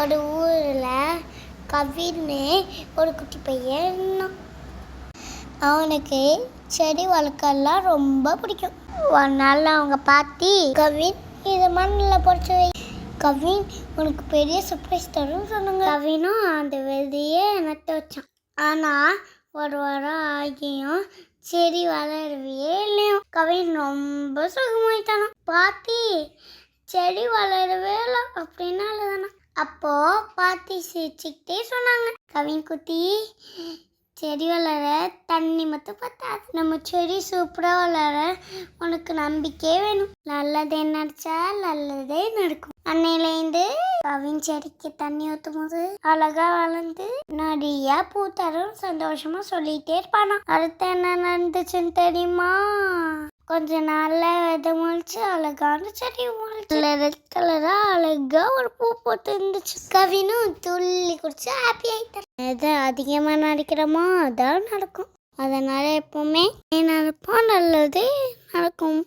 ஒரு ஊரில் கவின்னு ஒரு குட்டி பையன் இருந்தான். அவனுக்கு செடி வளர்க்கலாம் ரொம்ப பிடிக்கும். ஒரு நாள் அவங்க பாட்டி, கவின் இதை மண்ணில் பொறிச்சு வை, கவின் உனக்கு பெரிய சர்ப்ரைஸ் தரும் சொன்னாங்க. கவினும் அந்த விதையை நட்டு வச்சான். ஆனால் ஒரு வாரம் ஆகியும் செடி வளரவே இல்லையும். கவின் ரொம்ப சுகமாயிட்டானா. பாட்டி செடி வளரவே இல்லை அப்படின்னு அழுதானா. அப்போ பாட்டி சிரிச்சுக்கிட்டே சொன்னாங்க, கவின் குட்டி, செடி வளர தண்ணி மட்டும் பத்தாது. நம்ம செடி சூப்பராக வளர உனக்கு நம்பிக்கையே வேணும். நல்லதே நினச்சா நல்லதே நடக்கும். அன்னையிலேருந்து கவின் செடிக்கு தண்ணி ஊற்றும் போது அழகா வளர்ந்து நிறைய பூ தரும் சந்தோஷமா சொல்லிட்டே இருப்பானா. அடுத்து என்ன நடந்துச்சுன்னு தெரியுமா? கொஞ்ச நாள்ல விதை முளைச்சு அழகான செடி முளைச்சு ரெட் கலரா அழகா ஒரு பூ போட்டு இருந்துச்சு. கவினும் துள்ளி குடிச்சு ஹாப்பி ஆயிட்டான். எதை அதிகமா நினைக்கிறோமோ அதான் நடக்கும். அதனால எப்பவுமே நினைப்போம் நல்லதே நடக்கும்.